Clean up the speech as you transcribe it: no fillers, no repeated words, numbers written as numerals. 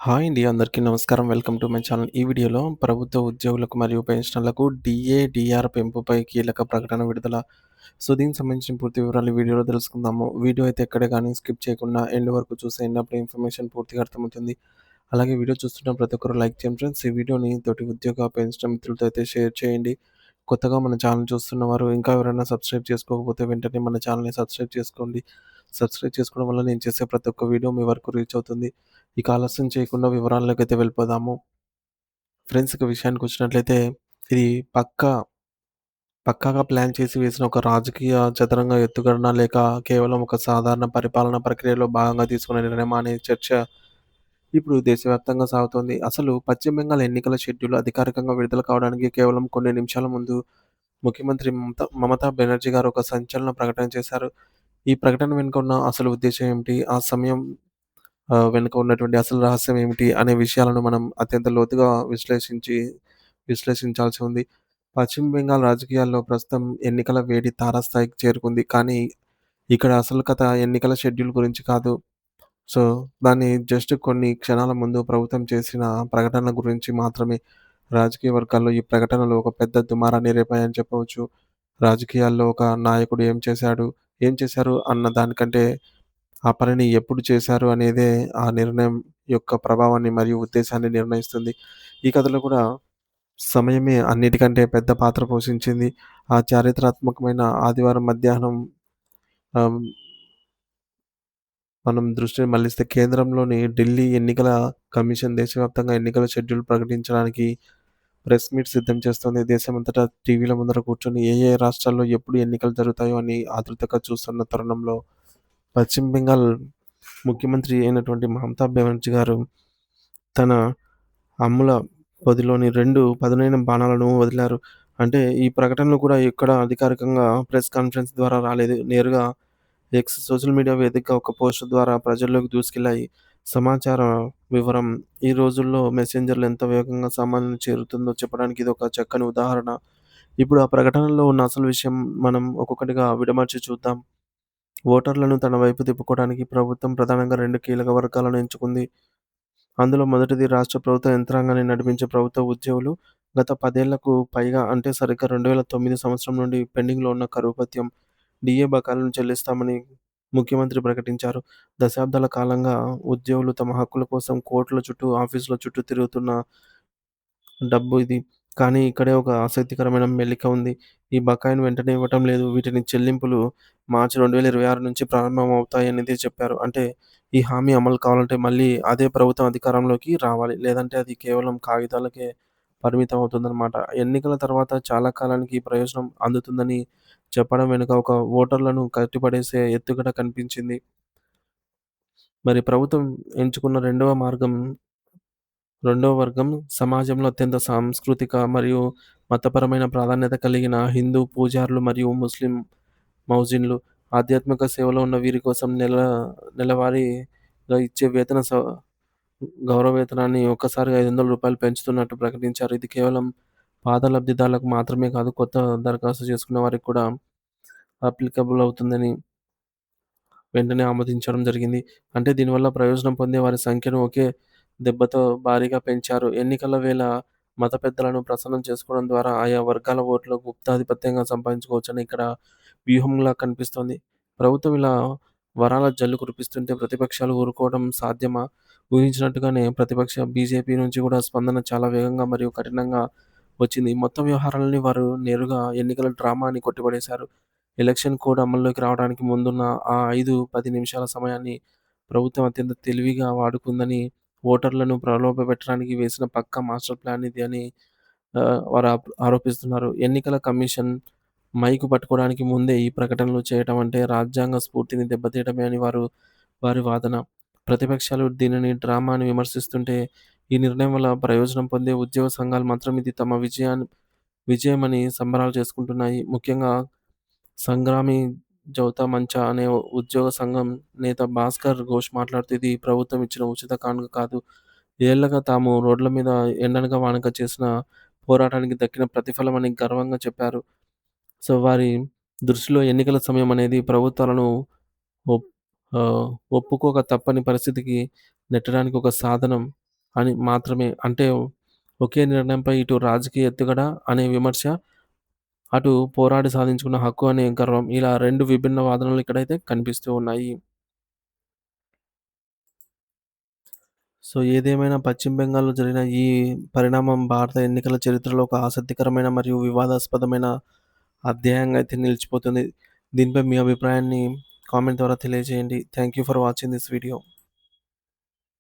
Hi అండి. అందరికీ నమస్కారం. Welcome to my channel. ఈ వీడియోలో ప్రభుత్వ ఉద్యోగులకు మరియు పెన్షనర్లకు డీఏ, డీఆర్ పెంపుపై కీలక ప్రకటన విడుదల. సో, దీనికి సంబంధించిన పూర్తి వివరాలు ఈ వీడియోలో తెలుసుకుందాము. వీడియో అయితే ఎక్కడ గాని స్కిప్ చేయకుండా ఎండ్ వరకు చూసేయండి. అప్పుడు ఇన్ఫర్మేషన్ పూర్తిగా అర్థమవుతుంది. అలాగే వీడియో చూస్తున్న ప్రతి ఒక్కరు లైక్ చేయండి ఫ్రెండ్స్. ఈ వీడియోని తోటి ఉద్యోగ, పెన్షన్ మిత్రులతో అయితే షేర్ చేయండి. కొత్తగా మన ఛానల్ చూస్తున్నవారు ఇంకా ఎవరైనా సబ్స్క్రైబ్ చేసుకోకపోతే వెంటనే మన ఛానల్‌ని సబ్స్క్రైబ్ చేసుకోండి. సబ్స్క్రైబ్ చేసుకోవడం వల్ల నేను చేసే ప్రతి ఒక్క వీడియో మీ వరకు రీచ్ అవుతుంది. ఇక ఆలస్యం చేయకుండా వివరాల్లోకైతే వెళ్ళిపోదాము. ఫ్రెండ్స్ ఇక విషయానికొచ్చినట్లయితే ఇది పక్కాగా ప్లాన్ చేసి వేసిన ఒక రాజకీయ చదరంగ ఎత్తుగడన లేక కేవలం ఒక సాధారణ పరిపాలన ప్రక్రియలో భాగంగా తీసుకున్న నిర్ణయమా అనే చర్చ ఇప్పుడు దేశవ్యాప్తంగా సాగుతోంది. అసలు పశ్చిమ బెంగాల్ ఎన్నికల షెడ్యూల్ అధికారికంగా విడుదల కావడానికి కేవలం కొన్ని నిమిషాల ముందు ముఖ్యమంత్రి మమతా బెనర్జీ గారు ఒక సంచలన ప్రకటన చేశారు. ఈ ప్రకటన వెనుక ఉన్న అసలు ఉద్దేశ్యం ఏమిటి? ఆ సమయం వెనుక ఉన్నటువంటి అసలు రహస్యం ఏమిటి? అనే విషయాలను మనం అత్యంత లోతుగా విశ్లేషించాల్సి ఉంది. పశ్చిమ బెంగాల్ రాజకీయాల్లో ప్రస్తుతం ఎన్నికల వేడి తారాస్థాయికి చేరుకుంది. కానీ ఇక్కడ అసలు కథ ఎన్నికల షెడ్యూల్ గురించి కాదు. సో, దాన్ని జస్ట్ కొన్ని క్షణాల ముందు ప్రభుత్వం చేసిన ప్రకటన గురించి మాత్రమే. రాజకీయ వర్గాల్లో ఈ ప్రకటనలు ఒక పెద్ద దుమారాన్ని రేపాయని చెప్పవచ్చు. రాజకీయాల్లో ఒక నాయకుడు ఏం చేశారు అన్న దానికంటే ఆ పనిని ఎప్పుడు చేశారు అనేదే ఆ నిర్ణయం యొక్క ప్రభావాన్ని మరియు ఉద్దేశాన్ని నిర్ణయిస్తుంది. ఈ కథలో కూడా సమయమే అన్నిటికంటే పెద్ద పాత్ర పోషించింది. ఆ చారిత్రాత్మకమైన ఆదివారం మధ్యాహ్నం ఆహ్, మనం దృష్టిని మళ్లిస్తే కేంద్రంలోని ఢిల్లీ ఎన్నికల కమిషన్ దేశవ్యాప్తంగా ఎన్నికల షెడ్యూల్ ప్రకటించడానికి ప్రెస్ మీట్ సిద్ధం చేస్తోంది. దేశమంతటా టీవీల ముందర కూర్చొని ఏ ఏ రాష్ట్రాల్లో ఎప్పుడు ఎన్నికలు జరుగుతాయో అని ఆతృతగా చూస్తున్న తరుణంలో పశ్చిమ బెంగాల్ ముఖ్యమంత్రి అయినటువంటి మమతా బెనర్జీ గారు తన అమ్ముల పొదిలోని 2 పదునైన బాణాలను వదిలారు. అంటే ఈ ప్రకటనలు కూడా ఎక్కడ అధికారికంగా ప్రెస్ కాన్ఫరెన్స్ ద్వారా రాలేదు. నేరుగా సోషల్ మీడియా వేదికగా ఒక పోస్ట్ ద్వారా ప్రజల్లోకి దూసుకెళ్లాయి. సమాచార వివరం ఈ రోజుల్లో మెసెంజర్‌లు ఎంత వేగంగా సామాన్యుని చేరుతుందో చెప్పడానికి ఇదొక చక్కని ఉదాహరణ. ఇప్పుడు ఆ ప్రకటనలో ఉన్న అసలు విషయం మనం ఒక్కొక్కటిగా విడమర్చి చూద్దాం. ఓటర్లను తన వైపు తిప్పుకోవడానికి ప్రభుత్వం ప్రధానంగా 2 కీలక వర్గాలను ఎంచుకుంది. అందులో మొదటిది రాష్ట్ర ప్రభుత్వ యంత్రాంగాన్ని నడిపించే ప్రభుత్వ ఉద్యోగులు. గత 10 ఏళ్లకు పైగా అంటే సరిగ్గా 2009 సంవత్సరం నుండి పెండింగ్‌లో ఉన్న కరువు భత్యం, డీఏ బకాయిలను చెల్లిస్తామని ముఖ్యమంత్రి ప్రకటించారు. దశాబ్దాల కాలంగా ఉద్యోగులు తమ హక్కుల కోసం కోర్టుల చుట్టూ, ఆఫీసుల చుట్టూ తిరుగుతున్న డబ్బు ఇది. కానీ ఇక్కడే ఒక ఆసక్తికరమైన మెలిక ఉంది. ఈ బకాయిని వెంటనే ఇవ్వటం లేదు. వీటిని చెల్లింపులు మార్చి 2026 నుంచి ప్రారంభమవుతాయనేది చెప్పారు. అంటే ఈ హామీ అమలు కావాలంటే మళ్ళీ అదే ప్రభుత్వం అధికారంలోకి రావాలి. లేదంటే అది కేవలం కాగితాలకే పరిమితం అవుతుందనమాట. ఎన్నికల తర్వాత చాలా కాలానికి ఈ ప్రయోజనం అందుతుందని చెప్పడం వెనుక ఒక ఓటర్లను కట్టిపడేసే ఎత్తుగడ కనిపించింది. మరి ప్రభుత్వం ఎంచుకున్న రెండవ వర్గం సమాజంలో అత్యంత సాంస్కృతిక మరియు మతపరమైన ప్రాధాన్యత కలిగిన హిందూ పూజారులు మరియు ముస్లిం మౌజిన్లు. ఆధ్యాత్మిక సేవలో ఉన్న వీరి కోసం నెలవారీగా ఇచ్చే గౌరవ వేతనాన్ని ఒక్కసారిగా రూ. 500 పెంచుతున్నట్టు ప్రకటించారు. ఇది కేవలం పాత లబ్ధిదారులకు మాత్రమే కాదు, కొత్త దరఖాస్తు చేసుకున్న వారికి కూడా అప్లికబుల్ అవుతుందని వెంటనే ఆమోదించడం జరిగింది. అంటే దీనివల్ల ప్రయోజనం పొందే వారి సంఖ్యను ఒకే దెబ్బతో భారీగా పెంచారు. ఎన్నికల వేళ మత పెద్దలను ప్రసన్నం చేసుకోవడం ద్వారా ఆయా వర్గాల ఓట్లు గుప్తాధిపత్యంగా సంపాదించుకోవచ్చని ఇక్కడ వ్యూహంలా కనిపిస్తోంది. ప్రభుత్వం ఇలా వరాల జల్లు కురిపిస్తుంటే ప్రతిపక్షాలు ఊరుకోవడం సాధ్యమా? ఊహించినట్టుగానే ప్రతిపక్ష బీజేపీ నుంచి కూడా స్పందన చాలా వేగంగా మరియు కఠినంగా వచ్చింది. మొత్తం వ్యవహారాలని వారు నేరుగా ఎన్నికల డ్రామా అని కొట్టిపడేశారు. ఎలక్షన్ కోడ్ అమల్లోకి రావడానికి ముందున్న ఆ 5, 10 నిమిషాల సమయాన్ని ప్రభుత్వం అత్యంత తెలివిగా వాడుకుందని, ఓటర్లను ప్రలోభపెట్టడానికి వేసిన పక్కా మాస్టర్ ప్లాన్ ఇది అని వారు ఆరోపిస్తున్నారు. ఎన్నికల కమిషన్ మైకు పట్టుకోవడానికి ముందే ఈ ప్రకటనలు చేయటం అంటే రాజ్యాంగ స్ఫూర్తిని దెబ్బతీయడమే అని వారి వాదన. ప్రతిపక్షాలు దీనిని డ్రామా అని విమర్శిస్తుంటే, ఈ నిర్ణయం వల్ల ప్రయోజనం పొందే ఉద్యోగ సంఘాలు మాత్రం ఇది తమ విజయమని సంబరాలు చేసుకుంటున్నాయి. ముఖ్యంగా సంగ్రామి జౌతా మంచ అనే ఉద్యోగ సంఘం నేత భాస్కర్ ఘోష్ మాట్లాడుతూ ఇది ప్రభుత్వం ఇచ్చిన ఉచిత కానుక కాదు. ఏళ్లుగా తాము రోడ్ల మీద ఎండనక వానక చేసిన పోరాటానికి దక్కిన ప్రతిఫలమని గర్వంగా చెప్పారు. సో, వారి దృష్టిలో ఎన్నికల సమయం అనేది ప్రభుత్వాలను ఒప్ ఒప్పుకోక తప్పని పరిస్థితికి నెట్టడానికి ఒక సాధనం. అని మాత్రమే. అంటే ఒకే నిర్ణయంపై ఇటు రాజకీయ ఎత్తుగడ అనే విమర్శ, అటు పోరాడి సాధించుకున్న హక్కు అనే గర్వం. ఇలా 2 విభిన్న వాదనలు ఇక్కడైతే కనిపిస్తూ ఉన్నాయి. సో, ఏదేమైనా పశ్చిమ బెంగాల్‌లో జరిగిన ఈ పరిణామం భారత ఎన్నికల చరిత్రలో ఒక ఆసక్తికరమైన మరియు వివాదాస్పదమైన అధ్యాయంగా అయితే నిలిచిపోతుంది. దీనిపై మీ అభిప్రాయాన్ని కామెంట్ ద్వారా తెలియజేయండి. Thank you for watching this video.